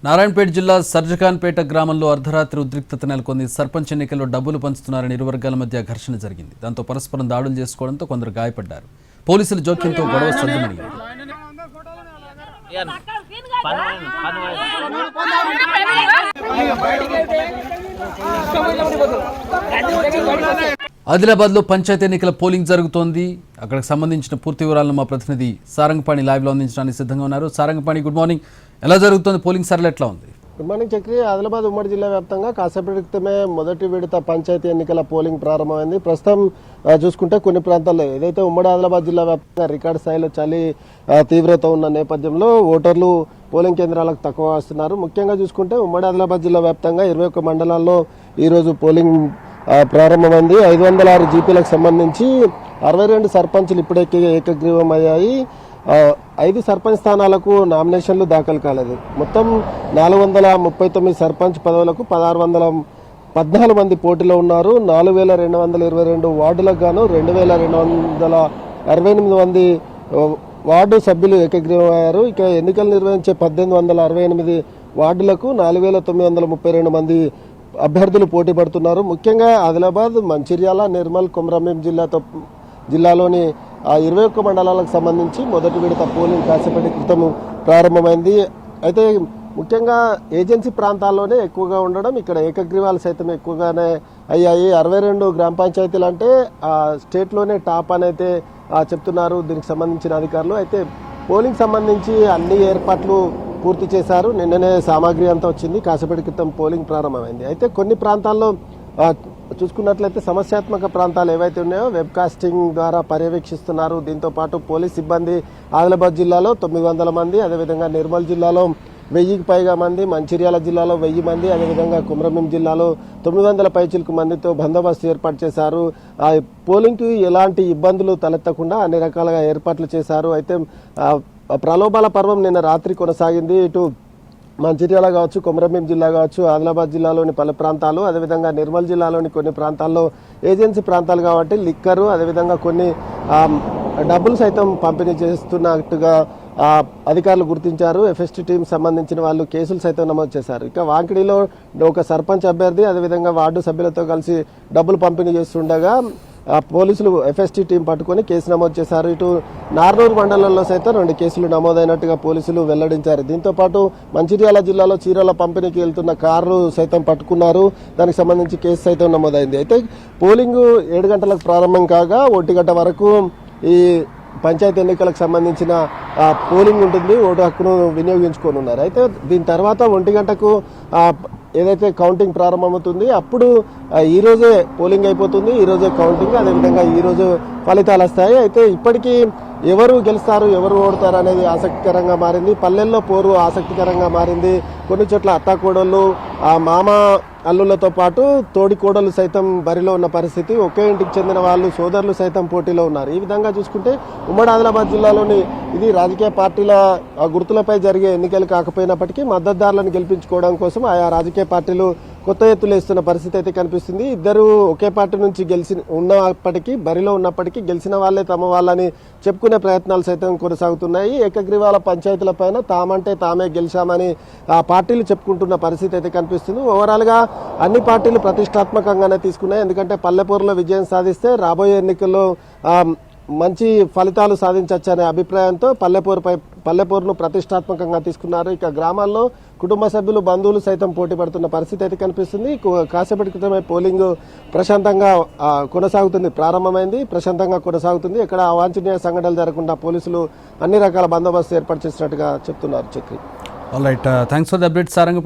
నారాయణపేట జిల్లా సర్జఖాన్పేట గ్రామంలో అర్ధరాత్రి ఉద్రిక్తత నెలకొంది. సర్పంచ్ ఎన్నికల్లో డబ్బులు పంచుతున్నారని ఇరు వర్గాల మధ్య ఘర్షణ జరిగింది. దాంతో పరస్పరం దాడులు చేసుకోవడంతో కొందరు గాయపడ్డారు. పోలీసుల జోక్యంతో గొడవ సద్దుమణిగింది. ఆదిలాబాద్ లో పంచాయతీ ఎన్నికల పోలింగ్ జరుగుతోంది. అక్కడికి సంబంధించిన పూర్తి వివరాలను మా ప్రతినిధి సారంగపాణి లైవ్ లో అందించడానికి సిద్ధంగా ఉన్నారు. Sarangapani, good morning. ఎలా జరుగుతోంది పోలింగ్ సరళ ఎట్లా ఉంది? Good morning Chakri. ఆదిలాబాద్ ఉమ్మడి జిల్లా వ్యాప్తంగా కాసేపటి క్రితమే మొదటి విడత పంచాయతీ ఎన్నికల పోలింగ్ ప్రారంభమైంది. ప్రస్తుతం చూసుకుంటే కొన్ని ప్రాంతాల్లో ఏదైతే ఉమ్మడి ఆదిలాబాద్ జిల్లా వ్యాప్తంగా రికార్డు స్థాయిలో చలి తీవ్రత ఉన్న నేపథ్యంలో ఓటర్లు పోలింగ్ కేంద్రాలకు తక్కువ వస్తున్నారు. ముఖ్యంగా చూసుకుంటే ఉమ్మడి ఆదిలాబాద్ జిల్లా వ్యాప్తంగా 21 మండలాల్లో ఈరోజు పోలింగ్ ప్రారంభమైంది. 506 జీపీలకు సంబంధించి 62 సర్పంచ్లు ఇప్పుడే ఏకగ్రీవం అయ్యాయి. 5 సర్పంచ్ స్థానాలకు నామినేషన్లు దాఖలు కాలేదు. మొత్తం 439 సర్పంచ్ పదవులకు 1614 మంది పోటీలో ఉన్నారు. 4222 వార్డులకు గాను 2228 మంది వార్డు సభ్యులు ఏకగ్రీవం అయ్యారు. ఇక ఎన్నికలు నిర్వహించే 1868 వార్డులకు 4932 మంది అభ్యర్థులు పోటీ పడుతున్నారు. ముఖ్యంగా ఆదిలాబాద్, మంచిర్యాల, నిర్మల్, కొమరంభీం జిల్లాలోని 21 మండలాలకు సంబంధించి మొదటి విడత పోలింగ్ కాసేపటి క్రితం ప్రారంభమైంది. అయితే ముఖ్యంగా ఏజెన్సీ ప్రాంతాల్లోనే ఎక్కువగా ఉండడం, ఇక్కడ ఏకగ్రీవాలు సైతం ఎక్కువగానే అయ్యాయి. 62 గ్రామ పంచాయతీలు అంటే స్టేట్లోనే టాప్ అని అయితే చెప్తున్నారు దీనికి సంబంధించిన అధికారులు. అయితే పోలింగ్ సంబంధించి అన్ని ఏర్పాట్లు పూర్తి చేశారు. నిన్ననే సామాగ్రి అంతా వచ్చింది. కాసేపటి క్రితం పోలింగ్ ప్రారంభమైంది. అయితే కొన్ని ప్రాంతాల్లో చూసుకున్నట్లయితే సమస్యాత్మక ప్రాంతాలు ఏవైతే ఉన్నాయో వెబ్ కాస్టింగ్ ద్వారా పర్యవేక్షిస్తున్నారు. దీంతో పాటు పోలీస్ సిబ్బంది ఆదిలాబాద్ జిల్లాలో 900 మంది, అదేవిధంగా నిర్మల్ జిల్లాలో 1000కి పైగా మంది, మంచిర్యాల జిల్లాలో 1000 మంది, అదేవిధంగా కొమరంభీం జిల్లాలో 900 పైచిలకు మందితో బందోబస్తు ఏర్పాటు చేశారు. పోలింగ్కి ఎలాంటి ఇబ్బందులు తలెత్తకుండా అన్ని రకాలుగా ఏర్పాట్లు చేశారు. అయితే ప్రలోభాల పర్వం నిన్న రాత్రి కొనసాగింది. ఇటు మంచిర్యాల కావచ్చు, కొమరంభీం జిల్లా కావచ్చు, ఆదిలాబాద్ జిల్లాలోని పలు ప్రాంతాలు, అదేవిధంగా నిర్మల్ జిల్లాలోని కొన్ని ప్రాంతాల్లో ఏజెన్సీ ప్రాంతాలు కాబట్టి లిక్కరు, అదేవిధంగా కొన్ని డబ్బులు సైతం పంపిణీ చేస్తున్నట్టుగా అధికారులు గుర్తించారు. ఎఫ్ఎస్టీ టీం సంబంధించిన వాళ్ళు కేసులు సైతం నమోదు చేశారు. ఇక వాంకిడిలో ఒక సర్పంచ్ అభ్యర్థి అదేవిధంగా వార్డు సభ్యులతో కలిసి డబ్బులు పంపిణీ చేస్తుండగా పోలీసులు ఎఫ్ఎస్టీ టీం పట్టుకొని కేసు నమోదు చేశారు. ఇటు నార్నూరు మండలంలో సైతం 2 కేసులు నమోదైనట్టుగా పోలీసులు వెల్లడించారు. దీంతోపాటు మంచిర్యాల జిల్లాలో చీరల పంపిణీకి వెళ్తున్న కారు సైతం పట్టుకున్నారు. దానికి సంబంధించి కేసు సైతం నమోదైంది. అయితే పోలింగ్ 7 గంటలకు ప్రారంభం కాగా 1 గంట వరకు ఈ పంచాయతీ ఎన్నికలకు సంబంధించిన పోలింగ్ ఉంటుంది. ఓటు హక్కును వినియోగించుకోనున్నారు. అయితే దీని తర్వాత 1 గంటకు ఏదైతే కౌంటింగ్ ప్రారంభమవుతుంది అప్పుడు ఈరోజే పోలింగ్ అయిపోతుంది. ఈరోజే కౌంటింగ్, అదేవిధంగా ఈరోజు ఫలితాలు వస్తాయి. అయితే ఇప్పటికీ ఎవరు గెలుస్తారు, ఎవరు ఓడతారు అనేది ఆసక్తికరంగా మారింది. పల్లెల్లో పోరు ఆసక్తికరంగా మారింది. కొన్ని చోట్ల అత్తాకోడళ్ళు, మామ అల్లులతో పాటు తోడి కోడలు సైతం బరిలో ఉన్న పరిస్థితి. ఒకే ఇంటికి చెందిన వాళ్ళు, సోదరులు సైతం పోటీలో ఉన్నారు. ఈ విధంగా చూసుకుంటే ఉమ్మడి ఆదిలాబాద్ జిల్లాలోని ఇది రాజకీయ పార్టీల గుర్తులపై జరిగే ఎన్నికలు కాకపోయినప్పటికీ మద్దతుదారులను గెలిపించుకోవడం కోసం ఆయా రాజకీయ పార్టీలు కొత్త ఎత్తులు వేస్తున్న పరిస్థితి అయితే కనిపిస్తుంది. ఇద్దరు ఒకే పార్టీ నుంచి ఉన్నప్పటికీ, బరిలో ఉన్నప్పటికీ గెలిచిన వాళ్ళే తమ వాళ్ళని చెప్పుకునే ప్రయత్నాలు సైతం కొనసాగుతున్నాయి. ఏకగ్రీవాల పంచాయతీల పైన తామంటే తామే గెలిచామని ఆ పార్టీలు చెప్పుకుంటున్న పరిస్థితి అయితే కనిపిస్తుంది. ఓవరాల్గా అన్ని పార్టీలు ప్రతిష్టాత్మకంగానే తీసుకున్నాయి. ఎందుకంటే పల్లెపూరులో విజయం సాధిస్తే రాబోయే ఎన్నికల్లో మంచి ఫలితాలు సాధించవచ్చనే అభిప్రాయంతో పల్లెపూరును ప్రతిష్టాత్మకంగా తీసుకున్నారు. ఇక గ్రామాల్లో కుటుంబ సభ్యులు, బంధువులు సైతం పోటీ పడుతున్న పరిస్థితి అయితే కనిపిస్తుంది. కాసేపటి క్రితమే పోలింగ్ ప్రశాంతంగా కొనసాగుతుంది, ప్రారంభమైంది, ప్రశాంతంగా కొనసాగుతుంది. ఇక్కడ అవాంఛనీయ సంఘటనలు జరగకుండా పోలీసులు అన్ని రకాల బందోబస్తు ఏర్పాటు చేసినట్టుగా చెప్తున్నారు. Chakri. All right, thanks for the update Saranga.